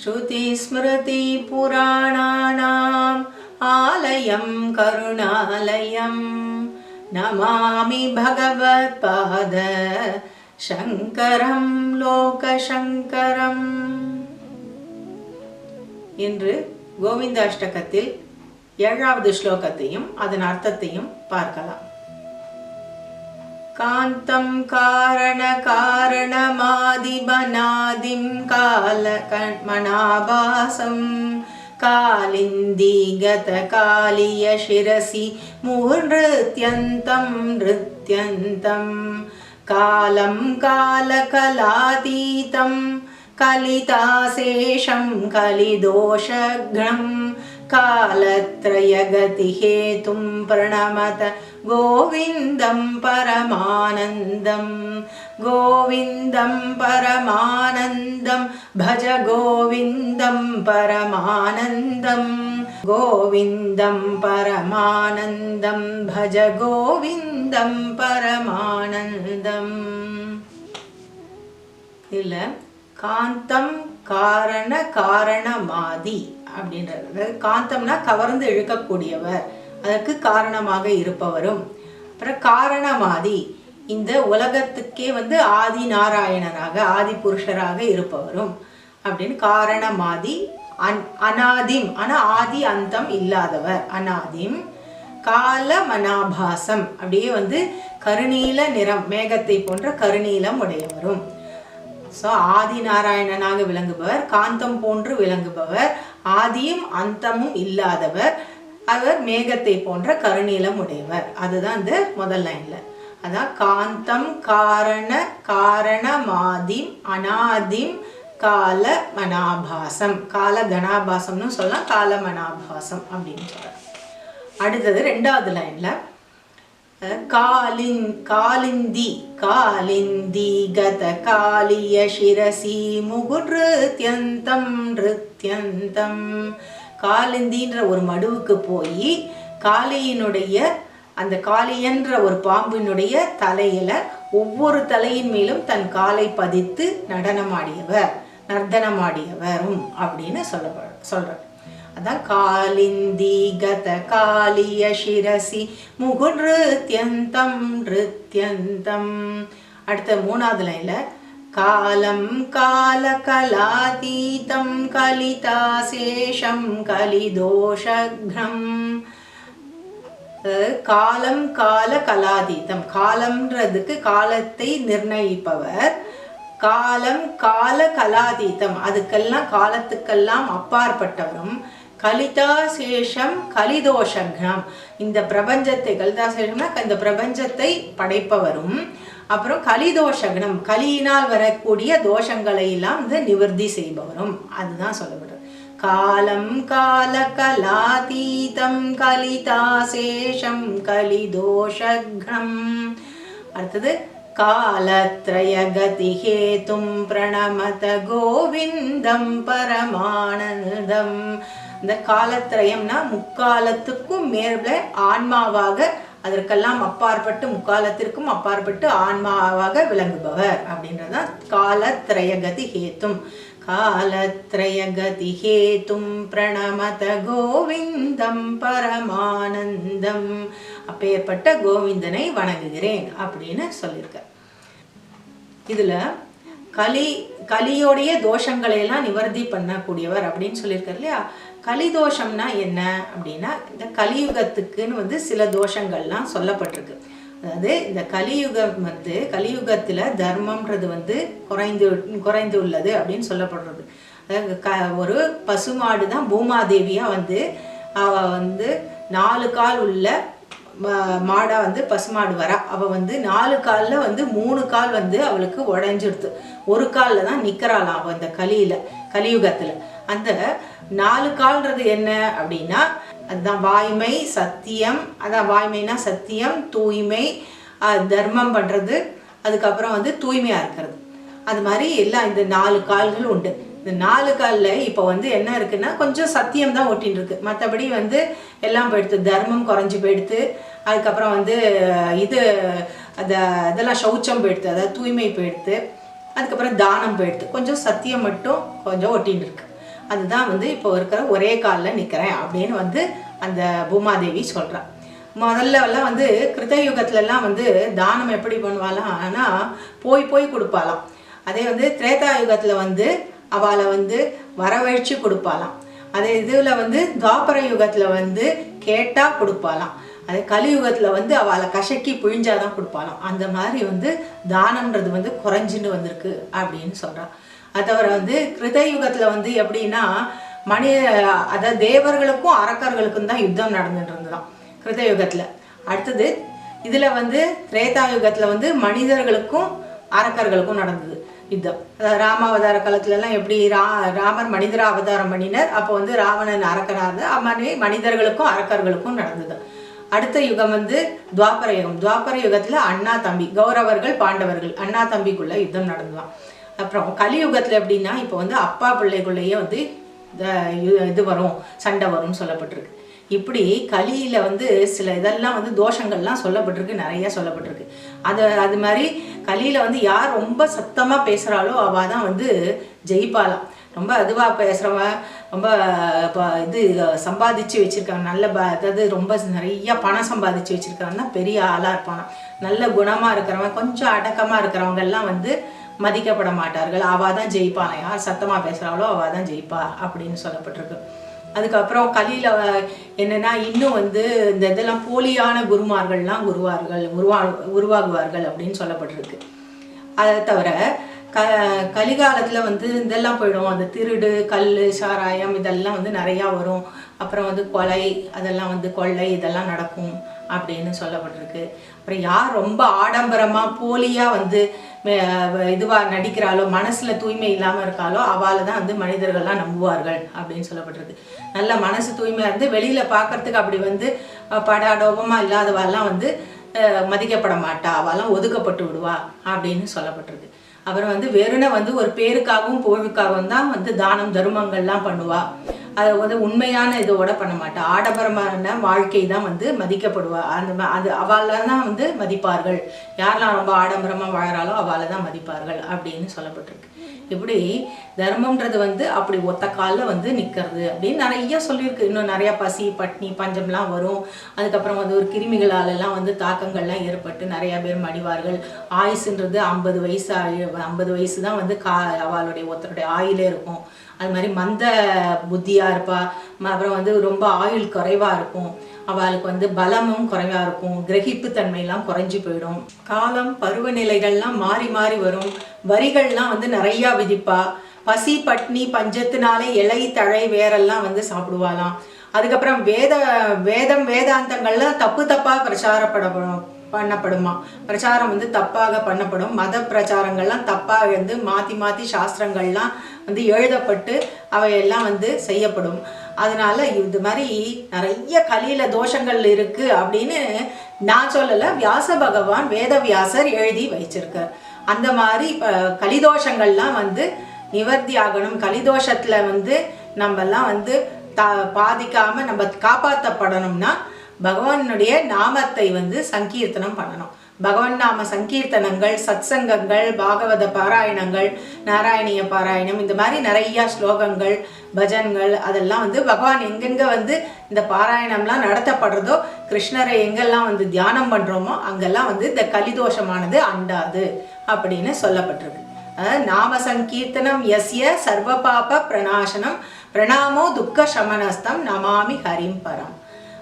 श्रुतिस्मृतिपुराणानाम् आलयं करुणालयं नमामि भगवत्पाद शङ्करं लोकशङ्करम्. இன்று கோவிந்தாஷ்டகத்தில் 7வது ஸ்லோகத்தையும் அதன் அர்த்தத்தையும் பார்க்கலாம். காந்தம் காரண காரணமாதிபனாதிம் காலகமனாபாசம் காலிந்திகத காலிய சிரசி முஹ்ருத்யந்தம் நிருத்யந்தம் காலம் காலகலாதீதம் கலிதாசேஷம் கலிதோஷக்னம் காலத்ரயகதிஹேதும் பிரணமத கோவிந்தம் பரமானந்தம் கோவிந்தம் பரமானந்தம் பஜ கோவிந்தம் பரமானந்தம் கோவிந்தம் பரமானந்தம் பஜ கோவிந்தம் பரமானந்தம். இல்ல காந்தம் காரண காரணமாதி அப்படின்றது. காந்தம்னா கவர்ந்து இழுக்கக்கூடியவர், அதற்கு காரணமாக இருப்பவரும். அப்புறம் காரணமாதி இந்த உலகத்துக்கே ஆதி நாராயணனாக ஆதி புருஷராக இருப்பவரும் அப்படின்னு காரணமாதி. அநாதிம் ஆனா ஆதி அந்தம் இல்லாதவர் அநாதிம். கால மனாபாசம் அப்படியே கருநீல நிறம் மேகத்தை போன்ற கருநீலம் உடையவரும். ஸோ ஆதி நாராயணனாக விளங்குபவர், காந்தம் போன்று விளங்குபவர், ஆதியும் அந்தமும் இல்லாதவர், அவர் மேகத்தை போன்ற கருநீலம் உடையவர். அதுதான் இந்த முதல் லைன்ல. அதான் காந்தம் காரண காரணமாதிம் அநாதிம் கால மனாபாசம். கால கணாபாசம்னு சொல்லலாம், கால மனாபாசம் அப்படின்னு சொல்றார். அடுத்தது 2வது லைன்ல காலிந்தி காலிந்தி கத காலிய சிரசி முகுர்த்யந்தம் நிருத்யந்தம். காலிந்தின்ற ஒரு மடுவுக்கு போய் காளியினுடைய அந்த காளியன்ற ஒரு பாம்பினுடைய தலையில ஒவ்வொரு தலையின் மேலும் தன் காலை பதித்து நடனமாடியவர் நர்த்தனமாடியவரும் அப்படின்னு சொல்றார். அதான் காலிந்தி கத காலிய சிரசி முகுர்த்யந்தம் நிருத்யந்தம். அடுத்த 3வது லைன்ல காலம் கால கலாதீதம் கலிதாசேஷம் கலிதோஷக்னம். காலம் கால கலாதீதம், காலம்ன்றதுக்கு காலத்தை நிர்ணயிப்பவர். காலம் கால கலாதீதம் அதுக்கெல்லாம் காலத்துக்கெல்லாம் அப்பாற்பட்டவரும். கலிதாசேஷம் கலிதோஷக்னம் இந்த பிரபஞ்சத்தை, கலிதாசேஷம்னா இந்த பிரபஞ்சத்தை படைப்பவரும். அப்புறம் கலிதோஷக்னம் கலியினால் வரக்கூடிய தோஷங்களை எல்லாம் நிவர்த்தி செய்பவரும். அதுதான் சொல்லப்படுறது. காலம் கால கலாதீதம் கலிதாசேஷம் கலிதோஷக்னம். அடுத்தது காலத்ரயகதிஹேதும் பிரணமத கோவிந்தம் பரமானந்தம். இந்த காலத்ரயம்னா முக்காலத்துக்கும் மேல ஆன்மாவாக, அதற்கெல்லாம் அப்பாற்பட்டு முக்காலத்திற்கும் அப்பாற்பட்டு ஆன்மாவாக விளங்குபவர் அப்படின்றதான் காலத்ரயகதிஹேதும். காலத்ரயகதிஹேதும் பிரணமத கோவிந்தம் பரமானந்தம். அப்பேற்பட்ட கோவிந்தனை வணங்குகிறேன் அப்படின்னு சொல்லியிருக்க. இதுல கலியோடைய தோஷங்களை எல்லாம் நிவர்த்தி பண்ணக்கூடியவர் அப்படின்னு சொல்லியிருக்காரு இல்லையா. கலிதோஷம்னா என்ன அப்படின்னா, இந்த கலியுகத்துக்குன்னு சில தோஷங்கள்லாம் சொல்லப்பட்டிருக்கு. அதாவது இந்த கலியுகம் கலியுகத்துல தர்மம்ன்றது குறைந்து உள்ளது அப்படின்னு சொல்லப்படுறது. அதாவது ஒரு பசுமாடு தான் பூமாதேவியா அவ 4 கால் உள்ள மாடா பசுமாடு வரா. அவ 4 கால்ல 3 கால் அவளுக்கு உடைஞ்சிடுது. ஒரு கால்ல தான் நிக்கிறாளாம் அவ இந்த கலியுகத்துல. அந்த 4 கால்ன்றது என்ன அப்படின்னா, அதுதான் வாய்மை சத்தியம். அதான் வாய்மைனா சத்தியம், தூய்மை, தர்மம் பண்றது, அதுக்கப்புறம் தூய்மையா இருக்கிறது. அது மாதிரி எல்லாம் இந்த 4 கால்கள் உண்டு. இந்த 4 காலில் இப்போ என்ன இருக்குன்னா கொஞ்சம் சத்தியம் தான் ஒட்டின்னு இருக்கு. மற்றபடி எல்லாம் போயிடுத்து, தர்மம் குறைஞ்சி போயிடுத்து. அதுக்கப்புறம் அதெல்லாம் சௌச்சம் போயிடுத்து, அதாவது தூய்மை போயிடுத்து. அதுக்கப்புறம் தானம் போயிடுத்து. கொஞ்சம் சத்தியம் மட்டும் கொஞ்சம் ஒட்டின்னு இருக்கு. அதுதான் வந்து இப்போ இருக்கிற ஒரே காலில் நிற்கிறேன் அப்படின்னு வந்து அந்த பூமாதேவி சொல்கிறாள். முதல்ல எல்லாம் வந்து கிருதயுகத்துலலாம் வந்து தானம் எப்படி பண்ணுவாலாம், ஆனால் போய் போய் கொடுப்பாலாம். அதே வந்து திரேதாயுகத்தில் வந்து அவளை வந்து வரவழைச்சு கொடுப்பாலாம். அதே இதில் வந்து துவாபர யுகத்தில் வந்து கேட்டால் கொடுப்பாலாம். அதே கலியுகத்தில் வந்து அவளை கசக்கி பிழிஞ்சாதான் கொடுப்பாலாம். அந்த மாதிரி வந்து தானம்ன்றது வந்து குறைஞ்சின்னு வந்திருக்கு அப்படின்னு சொல்கிறான். அதை தவிர வந்து கிருதயுகத்தில் வந்து எப்படின்னா அதாவது தேவர்களுக்கும் அரக்கர்களுக்கும் தான் யுத்தம் நடந்துட்டு இருந்ததுதான் கிருதயுகத்தில். அடுத்தது இதில் வந்து திரேதாயுகத்தில் வந்து மனிதர்களுக்கும் அரக்கர்களுக்கும் நடந்தது யுத்தம். அதாவது ராமாவதார காலத்துலலாம் எப்படி ராமர் மனிதர அவதாரம் பண்ணினார், அப்போ வந்து ராவணன் அரக்கனாக இருந்தது. அம்மாதிரி மனிதர்களுக்கும் அரக்கர்களுக்கும் நடந்தது. அடுத்த யுகம் வந்து துவாபர யுகம். துவாபர யுகத்தில் அண்ணா தம்பி, கௌரவர்கள் பாண்டவர்கள் அண்ணா தம்பிக்குள்ள யுத்தம் நடந்ததான். அப்புறம் கலியுகத்தில் எப்படின்னா இப்போ வந்து அப்பா பிள்ளைக்குள்ளேயே வந்து இது வரும், சண்டை வரும்னு சொல்லப்பட்டிருக்கு. இப்படி கலியில் வந்து சில இதெல்லாம் வந்து தோஷங்கள்லாம் சொல்லப்பட்டிருக்கு, நிறைய சொல்லப்பட்டிருக்கு. அது மாதிரி கலியில் வந்து யார் ரொம்ப சத்தமாக பேசுகிறாளோ அவள் தான் வந்து ஜெயிப்பாளாம். ரொம்ப அதுவாக பேசுகிறவன், ரொம்ப இது சம்பாதிச்சு வச்சுருக்காங்க, நல்ல அதாவது ரொம்ப நிறையா பணம் சம்பாதிச்சு வச்சுருக்கிறவன் தான் பெரிய ஆளாக இருப்பானா. நல்ல குணமாக இருக்கிறவன், கொஞ்சம் அடக்கமாக இருக்கிறவங்கெல்லாம் வந்து மதிக்கப்பட மாட்டார்கள். அவள் தான் ஜெயிப்பாளாம். யார் சத்தமாக பேசுகிறாளோ அவள் தான் ஜெயிப்பா அப்படின்னு சொல்லப்பட்டிருக்கு. அதுக்கப்புறம் கலியில் என்னென்னா இன்னும் வந்து இந்த இதெல்லாம் போலியான குருமார்கள்லாம் உருவாகுவார்கள் அப்படின்னு சொல்லப்பட்டிருக்கு. அதை தவிர கலிகாலத்தில் வந்து இதெல்லாம் போயிடும், அந்த திருடு, கல், சாராயம் இதெல்லாம் வந்து நிறையா வரும். அப்புறம் வந்து கொலை, அதெல்லாம் வந்து கொள்ளை இதெல்லாம் நடக்கும் அப்படின்னு சொல்லப்பட்டிருக்கு. அப்புறம் யார் ரொம்ப ஆடம்பரமாக போலியாக வந்து இதுவாக நடிக்கிறாளோ, மனசில் தூய்மை இல்லாமல் இருக்காளோ அவளை தான் வந்து மனிதர்கள்லாம் நம்புவார்கள் அப்படின்னு சொல்லப்பட்டிருக்கு. நல்ல மனசு தூய்மையாக இருந்து வெளியில் பார்க்கறதுக்கு அப்படி வந்து படாடோபமாக இல்லாதவாள்லாம் வந்து மதிக்கப்பட மாட்டா, அவெல்லாம் ஒதுக்கப்பட்டு விடுவா அப்படின்னு சொல்லப்பட்டிருக்கு. அப்புறம் வந்து வெறுனை வந்து ஒரு பேருக்காகவும் புகழுக்காகவும் தான் வந்து தானம் தர்மங்கள்லாம் பண்ணுவா. அதை வந்து உண்மையான இதோட பண்ண மாட்டா. ஆடம்பரமான வாழ்க்கை தான் வந்து மதிக்கப்படுவா. அது அவளை தான் வந்து மதிப்பார்கள். யாரெல்லாம் ரொம்ப ஆடம்பரமாக வாழ்கிறாளோ அவளை தான் மதிப்பார்கள் அப்படின்னு சொல்லப்பட்டிருக்கு. இப்படி தர்மம்ன்றது வந்து அப்படி ஒத்த காலில் வந்து நிற்கிறது அப்படின்னு நிறைய சொல்லியிருக்கு. இன்னும் நிறையா பசி, பட்னி, பஞ்சம்லாம் வரும். அதுக்கப்புறம் வந்து ஒரு கிருமிகளாலெல்லாம் வந்து தாக்கங்கள்லாம் ஏற்பட்டு நிறையா பேர் மடிவார்கள். ஆயுசுன்றது 50 வயசு தான் வந்து அவளுடைய ஒருத்தருடைய ஆயுளே இருக்கும். அது மாதிரி மந்த புத்தியாக இருப்பா. அப்புறம் வந்து ரொம்ப ஆயுள் குறைவாக இருக்கும். அவளுக்கு வந்து பலமும் குறைவாக இருக்கும். கிரகிப்பு தன்மையெல்லாம் குறைஞ்சி போயிடும். காலம் பருவநிலைகள்லாம் மாறி மாறி வரும். வரிகள்லாம் வந்து நிறையா விதிப்பா. பசி, பட்னி, பஞ்சத்தினாலே இலை, தழை, வேரெல்லாம் வந்து சாப்பிடுவாளாம். அதுக்கப்புறம் வேதாந்தங்கள்லாம் தப்பாக பண்ணப்படுமா. பிரச்சாரம் வந்து தப்பாக பண்ணப்படும். மத பிரச்சாரங்கள்லாம் தப்பாக வந்து மாற்றி சாஸ்திரங்கள்லாம் வந்து எழுதப்பட்டு அவையெல்லாம் வந்து செய்யப்படும். அதனால இது மாதிரி நிறைய கலியில தோஷங்கள் இருக்குது அப்படின்னு நான் சொல்லலை, வியாச பகவான் வேதவியாசர் எழுதி வச்சிருக்கார். அந்த மாதிரி இப்போ கலிதோஷங்கள்லாம் வந்து நிவர்த்தி ஆகணும். கலிதோஷத்தில் வந்து நம்மெல்லாம் வந்து பாதிக்காமல் நம்ம காப்பாற்றப்படணும்னா பகவானுடைய நாமத்தை வந்து சங்கீர்த்தனம் பண்ணணும். பகவான் நாம சங்கீர்த்தனங்கள், சத்சங்கங்கள், பாகவத பாராயணங்கள், நாராயணிய பாராயணம், இந்த மாதிரி நிறையா ஸ்லோகங்கள், பஜன்கள், அதெல்லாம் வந்து பகவான் எங்கெங்கே வந்து இந்த பாராயணம்லாம் நடத்தப்படுறதோ, கிருஷ்ணரை எங்கெல்லாம் வந்து தியானம் பண்ணுறோமோ அங்கெல்லாம் வந்து இந்த கலிதோஷமானது அண்டாது அப்படின்னு சொல்லப்பட்டிருக்கு. நாம சங்கீர்த்தனம் யஸ்ய சர்வ பாப பிரணாசனம் பிரணாமோ துக்க சமனஸ்தம் நமாமி ஹரிம் பரம்.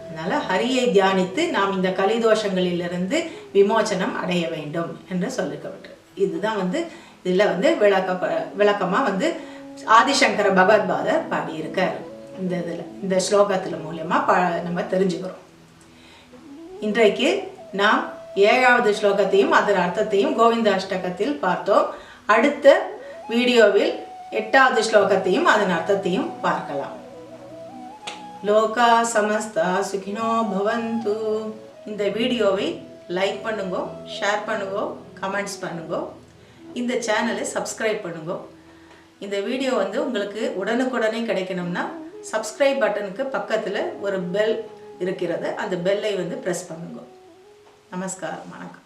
அதனால ஹரியை தியானித்து நாம் இந்த கலிதோஷங்களிலிருந்து விமோச்சனம் அடைய வேண்டும் என்று சொல்லிக்கப்பட்டது. இதுதான் வந்து இதில் வந்து விளக்கமாக வந்து ஆதிசங்கர பகவத்பாதர் பாடியிருக்கார். இந்த ஸ்லோகத்தில் மூலமாக நம்ம தெரிஞ்சுக்கிறோம். இன்றைக்கு நாம் 7வது ஸ்லோகத்தையும் அதன் அர்த்தத்தையும் கோவிந்தாஷ்டகத்தில் பார்த்தோம். அடுத்த வீடியோவில் 8வது ஸ்லோகத்தையும் அதன் அர்த்தத்தையும் பார்க்கலாம். லோகா சமஸ்தா சுகினோ பவந்து. இந்த வீடியோவை லைக் பண்ணுங்க, ஷேர் பண்ணுங்க, கமெண்ட்ஸ் பண்ணுங்க. இந்த சேனலை சப்ஸ்கிரைப் பண்ணுங்க. இந்த வீடியோ வந்து உங்களுக்கு உடனுக்குடனே கிடைக்கணும்னா சப்ஸ்கிரைப் பட்டனுக்கு பக்கத்தில் ஒரு பெல் இருக்கிறது, அந்த பெல்லை வந்து ப்ரெஸ் பண்ணுங்க. நமஸ்காரம், வணக்கம்.